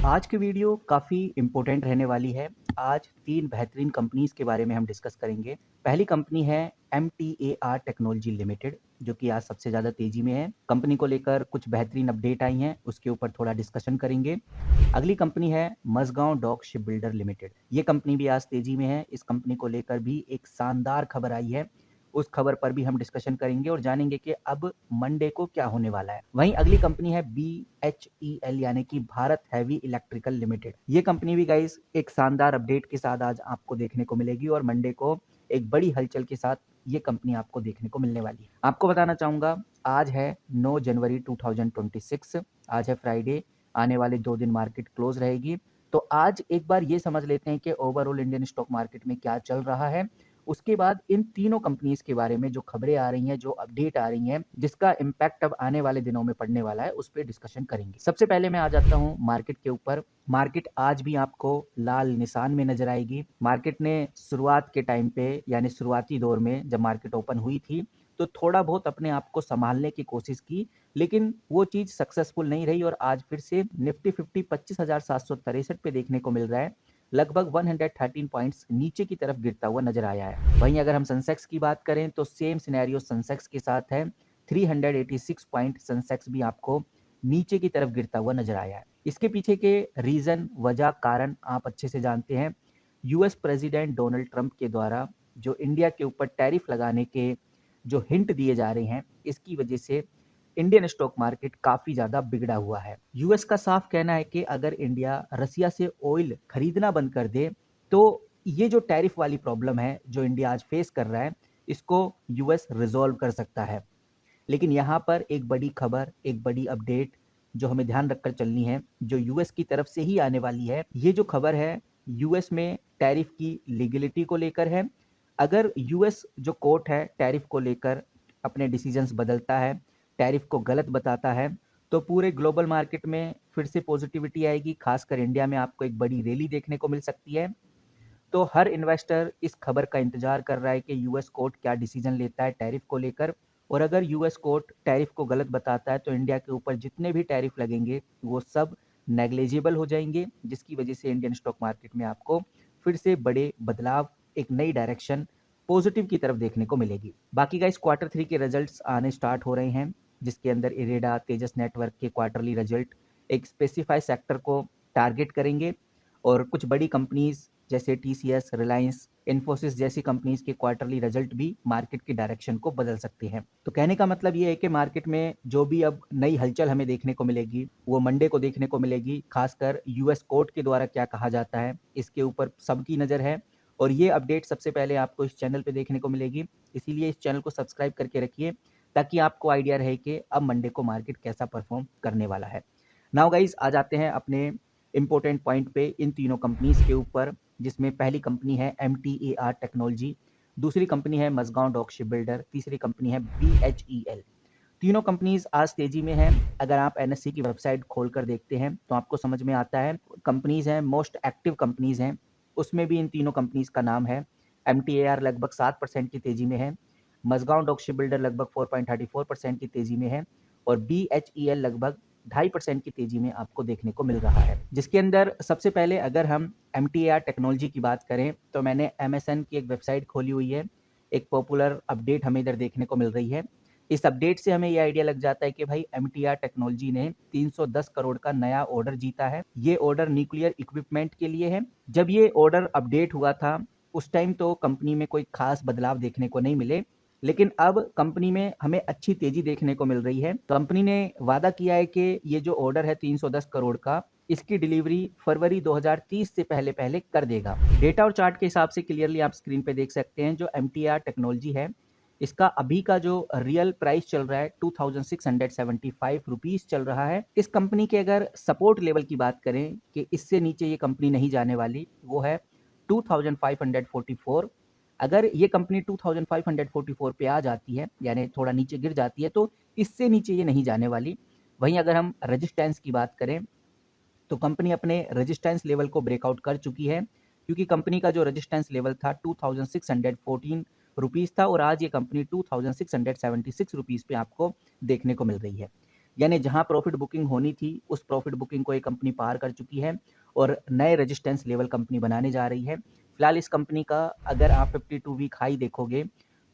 आज की वीडियो काफ़ी इम्पोर्टेंट रहने वाली है। आज 3 बेहतरीन कंपनीज़ के बारे में हम डिस्कस करेंगे। पहली कंपनी है MTAR टेक्नोलॉजी लिमिटेड, जो कि आज सबसे ज़्यादा तेज़ी में है। कंपनी को लेकर कुछ बेहतरीन अपडेट आई हैं, उसके ऊपर थोड़ा डिस्कशन करेंगे। अगली कंपनी है Mazagon dock ship builder limited. ये कंपनी भी आज तेज़ी में है। इस कंपनी को लेकर भी एक शानदार खबर आई है। उस खबर पर भी हम डिस्कशन करेंगे और जानेंगे कि अब मंडे को क्या होने वाला है। वहीं अगली कंपनी है BHEL यानी कि भारत हैवी इलेक्ट्रिकल लिमिटेड। ये कंपनी भी गाइस एक शानदार अपडेट के साथ आज आपको देखने को मिलेगी और मंडे को एक बड़ी हलचल के साथ ये कंपनी आपको देखने को मिलने वाली है। आपको बताना चाहूंगा, आज है 9 जनवरी 2026। आज है फ्राइडे। आने वाले 2 दिन मार्केट क्लोज रहेगी। तो आज एक बार ये समझ लेते हैं कि ओवरऑल इंडियन स्टॉक मार्केट में क्या चल रहा है। उसके बाद इन तीनों कंपनीज के बारे में जो खबरें आ रही हैं, जो अपडेट आ रही हैं, जिसका इम्पैक्ट अब आने वाले दिनों में पड़ने वाला है, उस पर डिस्कशन करेंगे। सबसे पहले मैं आ जाता हूं मार्केट के ऊपर। मार्केट आज भी आपको लाल निशान में नजर आएगी। मार्केट ने शुरुआत के टाइम पे यानी शुरुआती दौर में जब मार्केट ओपन हुई थी तो थोड़ा बहुत अपने आप को संभालने की कोशिश की, लेकिन वो चीज सक्सेसफुल नहीं रही और आज फिर से निफ्टी 50 25,763 पे देखने को मिल रहा है। लगभग 113 पॉइंट्स नीचे की तरफ गिरता हुआ नजर आया है। वहीं अगर हम सेंसेक्स की बात करें तो सेम सिनेरियो सेंसेक्स के साथ है। 386 पॉइंट सेंसेक्स भी आपको नीचे की तरफ गिरता हुआ नजर आया है। इसके पीछे के रीजन, वजह, कारण आप अच्छे से जानते हैं। यूएस प्रेसिडेंट डोनाल्ड ट्रंप के द्वारा जो इंडिया के ऊपर टैरिफ लगाने के जो हिंट दिए जा रहे हैं, इसकी वजह से इंडियन स्टॉक मार्केट काफी ज्यादा बिगड़ा हुआ है। यूएस का साफ कहना है कि अगर इंडिया रसिया से ऑयल खरीदना बंद कर दे तो ये जो टैरिफ वाली प्रॉब्लम है जो इंडिया आज फेस कर रहा है, इसको यूएस रिजॉल्व कर सकता है। लेकिन यहाँ पर एक बड़ी खबर, एक बड़ी अपडेट जो हमें ध्यान रखकर चलनी है, जो यूएस की तरफ से ही आने वाली है। ये जो खबर है यूएस में टैरिफ की लीगलिटी को लेकर है। अगर यूएस जो कोर्ट है टैरिफ को लेकर अपने डिसीजंस बदलता है, टैरिफ को गलत बताता है, तो पूरे ग्लोबल मार्केट में फिर से पॉजिटिविटी आएगी। खासकर इंडिया में आपको एक बड़ी रैली देखने को मिल सकती है। तो हर इन्वेस्टर इस खबर का इंतजार कर रहा है कि यूएस कोर्ट क्या डिसीजन लेता है टैरिफ को लेकर। और अगर यूएस कोर्ट टैरिफ को गलत बताता है तो इंडिया के ऊपर जितने भी टैरिफ लगेंगे वो सब नेग्लिजिबल हो जाएंगे, जिसकी वजह से इंडियन स्टॉक मार्केट में आपको फिर से बड़े बदलाव, एक नई डायरेक्शन पॉजिटिव की तरफ देखने को मिलेगी। बाकी गाइस Q3 के रिजल्ट्स आने स्टार्ट हो रहे हैं, जिसके अंदर इरेडा, तेजस नेटवर्क के क्वार्टरली रिजल्ट एक स्पेसिफाई सेक्टर को टारगेट करेंगे और कुछ बड़ी कंपनीज जैसे TCS, रिलायंस, इन्फोसिस जैसी कंपनीज के क्वार्टरली रिजल्ट भी मार्केट की डायरेक्शन को बदल सकते हैं। तो कहने का मतलब ये है कि मार्केट में जो भी अब नई हलचल हमें देखने को मिलेगी वो मंडे को देखने को मिलेगी। खासकर यूएस कोर्ट के द्वारा क्या कहा जाता है, इसके ऊपर सबकी नज़र है और ये अपडेट सबसे पहले आपको इस चैनल पे देखने को मिलेगी। इसीलिए इस चैनल को सब्सक्राइब करके रखिए ताकि आपको आइडिया रहे कि अब मंडे को मार्केट कैसा परफॉर्म करने वाला है। नाउ गाइज आ जाते हैं अपने इंपॉर्टेंट पॉइंट पे इन तीनों कंपनीज के ऊपर, जिसमें पहली कंपनी है MTAR टेक्नोलॉजी, दूसरी कंपनी है मझगांव डॉक शिप बिल्डर, तीसरी कंपनी है BHEL। तीनों कंपनीज आज तेजी में हैं। अगर आप NSE की वेबसाइट खोलकर देखते हैं तो आपको समझ में आता है कंपनीज हैं, मोस्ट एक्टिव कंपनीज हैं, उसमें भी इन तीनों कंपनीज का नाम है। MTAR लगभग 7% की तेजी में है, मझगांव डॉक शिप बिल्डर लगभग 4.34% की तेजी में है और BHEL लगभग 2.5% की तेजी में आपको देखने को मिल रहा है। जिसके अंदर सबसे पहले अगर हम MTAR टेक्नोलॉजी की बात करें तो मैंने MSN की एक वेबसाइट खोली हुई है। एक पॉपुलर अपडेट हमें इधर देखने को मिल रही है। इस अपडेट से हमें ये आइडिया लग जाता है कि भाई MTAR टेक्नोलॉजी ने 310 करोड़ का नया ऑर्डर जीता है। ये ऑर्डर न्यूक्लियर इक्विपमेंट के लिए है। जब ये ऑर्डर अपडेट हुआ था उस टाइम तो कंपनी में कोई खास बदलाव देखने को नहीं मिले, लेकिन अब कंपनी में हमें अच्छी तेजी देखने को मिल रही है। कंपनी ने वादा किया है कि ये जो ऑर्डर है 310 करोड़ का, इसकी डिलीवरी फरवरी 2030 से पहले पहले कर देगा। डेटा और चार्ट के हिसाब से क्लियरली आप स्क्रीन पे देख सकते हैं जो MTAR टेक्नोलॉजी है, इसका अभी का जो रियल प्राइस चल रहा है 2675 रुपीज चल रहा है। इस कंपनी के अगर सपोर्ट लेवल की बात करें कि इससे नीचे ये कंपनी नहीं जाने वाली, वो है 2544। अगर ये कंपनी 2544 पे आ जाती है यानी थोड़ा नीचे गिर जाती है तो इससे नीचे ये नहीं जाने वाली। वहीं अगर हम रेजिस्टेंस की बात करें तो कंपनी अपने रेजिस्टेंस लेवल को ब्रेकआउट कर चुकी है, क्योंकि कंपनी का जो रेजिस्टेंस लेवल था 2614 रुपीज़ था और आज ये कंपनी 2676 रुपीज़ पे आपको देखने को मिल रही है। यानी जहां प्रॉफिट बुकिंग होनी थी उस प्रॉफिट बुकिंग को ये कंपनी पार कर चुकी है और नए रेजिस्टेंस लेवल कंपनी बनाने जा रही है। फिलहाल इस कंपनी का अगर आप 52 वीक हाई देखोगे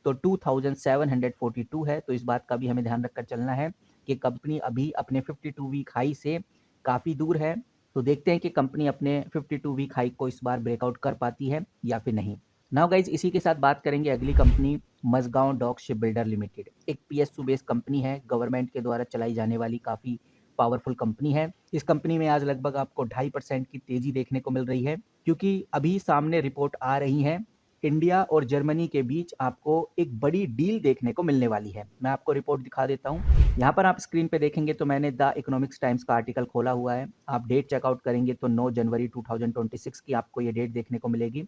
तो 2742 है, तो इस बात का भी हमें ध्यान रखकर चलना है कि कंपनी अभी अपने 52 वीक हाई से काफ़ी दूर है। तो देखते हैं कि कंपनी अपने 52 वीक हाई को इस बार ब्रेकआउट कर पाती है या फिर नहीं। नाउ गाइज, इसी के साथ बात करेंगे अगली company Mazagon dock ship builder limited. एक पीएसयू बेस्ड कंपनी है, गवर्नमेंट के द्वारा चलाई जाने वाली काफ़ी पावरफुल कंपनी है। इस कंपनी में आज लगभग आपको 2.5% की तेजी देखने को मिल रही है, क्योंकि अभी सामने रिपोर्ट आ रही है इंडिया और जर्मनी के बीच आपको एक बड़ी डील देखने को मिलने वाली है। मैं आपको रिपोर्ट दिखा देता हूँ। यहाँ पर आप स्क्रीन पे देखेंगे तो मैंने द इकोनॉमिक्स टाइम्स का आर्टिकल खोला हुआ है। आप डेट चेकआउट करेंगे तो 9 जनवरी 2026 की आपको ये डेट देखने को मिलेगी।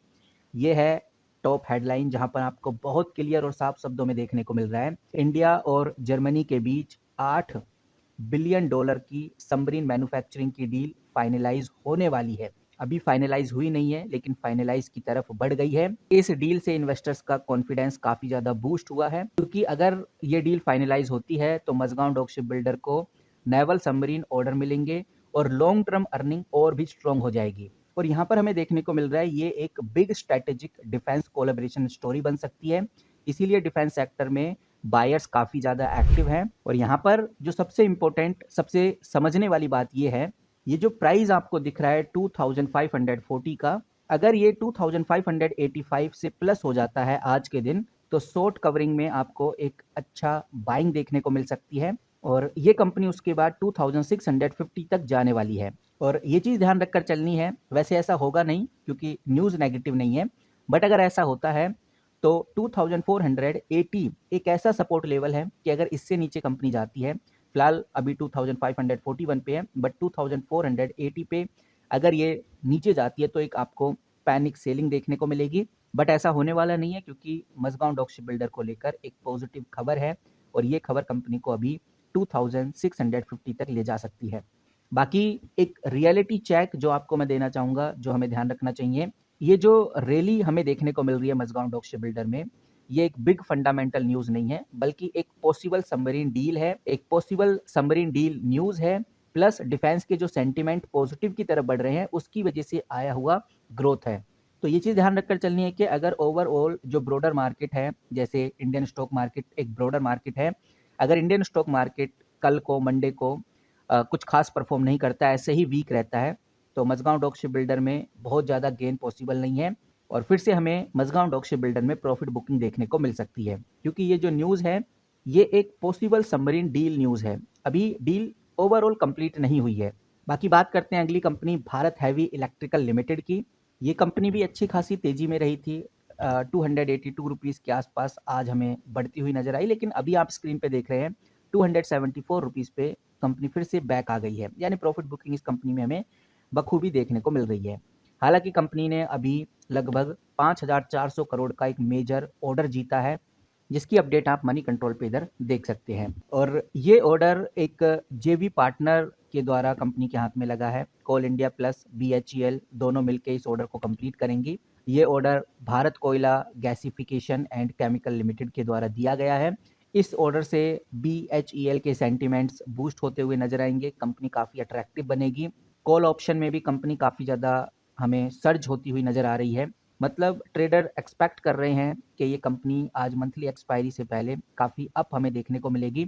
ये है टॉप हेडलाइन, जहां पर आपको बहुत क्लियर और साफ शब्दों में देखने को मिल रहा है इंडिया और जर्मनी के बीच 8 बिलियन डॉलर की सबमरीन मैन्युफैक्चरिंग की डील फाइनलाइज होने वाली है। अभी फाइनलाइज हुई नहीं है, लेकिन फाइनलाइज की तरफ बढ़ गई है। इस डील से इन्वेस्टर्स का कॉन्फिडेंस काफी ज्यादा बूस्ट हुआ है, क्योंकि अगर ये डील फाइनलाइज होती है तो मझगांव डॉक शिप बिल्डर को नेवल सबमरीन ऑर्डर मिलेंगे और लॉन्ग टर्म अर्निंग और भी स्ट्रॉन्ग हो जाएगी। और यहाँ पर हमें देखने को मिल रहा है ये एक big strategic defence collaboration story बन सकती है। इसीलिए डिफेंस सेक्टर में बायर्स काफी ज्यादा एक्टिव हैं। और यहाँ पर जो सबसे इंपॉर्टेंट, सबसे समझने वाली बात ये है, ये जो प्राइस आपको दिख रहा है 2540 का, अगर ये 2585 से प्लस हो जाता है आज के दिन, तो शॉर्ट कवरिंग में आपको एक अच्छा बाइंग देखने को मिल सकती है और ये कंपनी उसके बाद 2650 तक जाने वाली है। और ये चीज़ ध्यान रखकर चलनी है। वैसे ऐसा होगा नहीं, क्योंकि न्यूज़ नेगेटिव नहीं है, बट अगर ऐसा होता है तो 2480 एक ऐसा सपोर्ट लेवल है कि अगर इससे नीचे कंपनी जाती है, फिलहाल अभी 2541 पे है, बट 2480 पे अगर ये नीचे जाती है तो एक आपको पैनिक सेलिंग देखने को मिलेगी। बट ऐसा होने वाला नहीं है, क्योंकि मझगांव डॉक शिप बिल्डर को लेकर एक पॉजिटिव खबर है और ये खबर कंपनी को अभी 2650 तक ले जा सकती है। बाकी एक रियलिटी चेक जो आपको मैं देना चाहूँगा, जो हमें ध्यान रखना चाहिए, ये जो रैली हमें देखने को मिल रही है मझगांव डॉक शिप बिल्डर में, ये एक बिग फंडामेंटल न्यूज़ नहीं है, बल्कि एक पॉसिबल सबमरीन डील है, एक पॉसिबल सबमरीन डील न्यूज़ है, प्लस डिफेंस के जो सेंटिमेंट पॉजिटिव की तरफ बढ़ रहे हैं उसकी वजह से आया हुआ ग्रोथ है। तो ये चीज़ ध्यान रखकर चलनी है कि अगर ओवरऑल जो ब्रॉडर मार्केट है, जैसे इंडियन स्टॉक मार्केट एक ब्रॉडर मार्केट है, अगर इंडियन स्टॉक मार्केट कल को मंडे को कुछ खास परफॉर्म नहीं करता है, ऐसे ही वीक रहता है, तो मझगांव डॉक शिप बिल्डर में बहुत ज़्यादा गेन पॉसिबल नहीं है और फिर से हमें मझगांव डॉक शिप बिल्डर में प्रॉफिट बुकिंग देखने को मिल सकती है, क्योंकि ये जो न्यूज़ है ये एक पॉसिबल सबमरीन डील न्यूज़ है। अभी डील ओवरऑल कंप्लीट नहीं हुई है। बाकी बात करते हैं अगली company Bharat heavy electrical limited की। ये कंपनी भी अच्छी खासी तेजी में रही थी, 282 के आसपास आज हमें बढ़ती हुई नजर आई, लेकिन अभी आप स्क्रीन पे देख रहे हैं 274 पे कंपनी फिर से बैक आ गई है, यानी प्रॉफिट बुकिंग इस कंपनी में हमें बखूबी देखने को मिल रही है। हालांकि कंपनी ने अभी लगभग 5400 करोड़ का एक मेजर ऑर्डर जीता है, जिसकी अपडेट आप मनी कंट्रोल पे इधर देख सकते हैं। और ये ऑर्डर एक जेवी पार्टनर के द्वारा कंपनी के हाथ में लगा है। कोल इंडिया प्लस BHEL दोनों मिलकर इस ऑर्डर को कंप्लीट करेंगी। ये ऑर्डर भारत कोयला गैसिफिकेशन एंड केमिकल लिमिटेड के द्वारा दिया गया है। इस ऑर्डर से BHEL के सेंटिमेंट्स बूस्ट होते हुए नजर आएंगे, कंपनी काफ़ी अट्रैक्टिव बनेगी। कॉल ऑप्शन में भी कंपनी काफ़ी ज़्यादा हमें सर्ज होती हुई नजर आ रही है, मतलब ट्रेडर एक्सपेक्ट कर रहे हैं कि ये कंपनी आज मंथली एक्सपायरी से पहले काफ़ी अप हमें देखने को मिलेगी।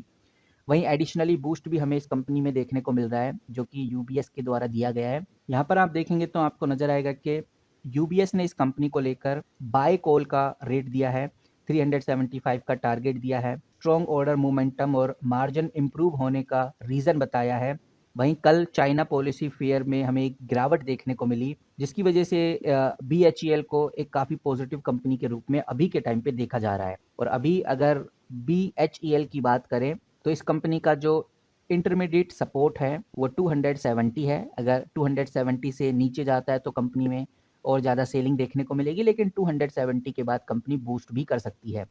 वहीं एडिशनली बूस्ट भी हमें इस कंपनी में देखने को मिल रहा है, जो कि UBS के द्वारा दिया गया है। यहाँ पर आप देखेंगे तो आपको नजर आएगा कि UBS ने इस कंपनी को लेकर बाय कॉल का रेट दिया है, 375 का टारगेट दिया है, स्ट्रॉन्ग ऑर्डर मोमेंटम और मार्जिन इंप्रूव होने का रीज़न बताया है। वहीं कल चाइना पॉलिसी फेयर में हमें एक गिरावट देखने को मिली, जिसकी वजह से BHEL को एक काफ़ी पॉजिटिव कंपनी के रूप में अभी के टाइम पे देखा जा रहा है। और अभी अगर BHEL की बात करें तो इस कंपनी का जो इंटरमीडिएट सपोर्ट है वो 270 है। अगर 270 से नीचे जाता है तो कंपनी में और ज़्यादा सेलिंग देखने को मिलेगी, लेकिन 270 के बाद कंपनी बूस्ट भी कर सकती है।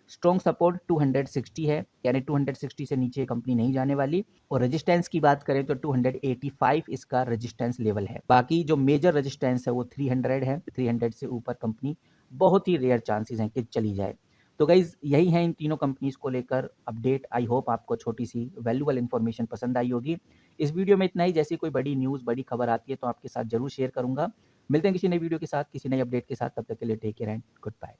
स्ट्रॉन्ग सपोर्ट 260 है, यानी 260 से नीचे कंपनी नहीं जाने वाली। और रेजिस्टेंस की बात करें तो 285 इसका रेजिस्टेंस लेवल है। बाकी जो मेजर रेजिस्टेंस है वो 300 है, 300 से ऊपर कंपनी बहुत ही रेयर चांसेस हैं कि चली जाए। तो गाइज़ यही है इन तीनों कंपनीज़ को लेकर अपडेट। आई होप आपको छोटी-सी वैल्यूएबल इन्फॉर्मेशन पसंद आई होगी। इस वीडियो में इतना ही। जैसी कोई बड़ी न्यूज़, बड़ी खबर आती है तो आपके साथ ज़रूर शेयर करूँगा। मिलते हैं किसी नई वीडियो के साथ, किसी नई अपडेट के साथ। तब तक के लिए take care and good bye.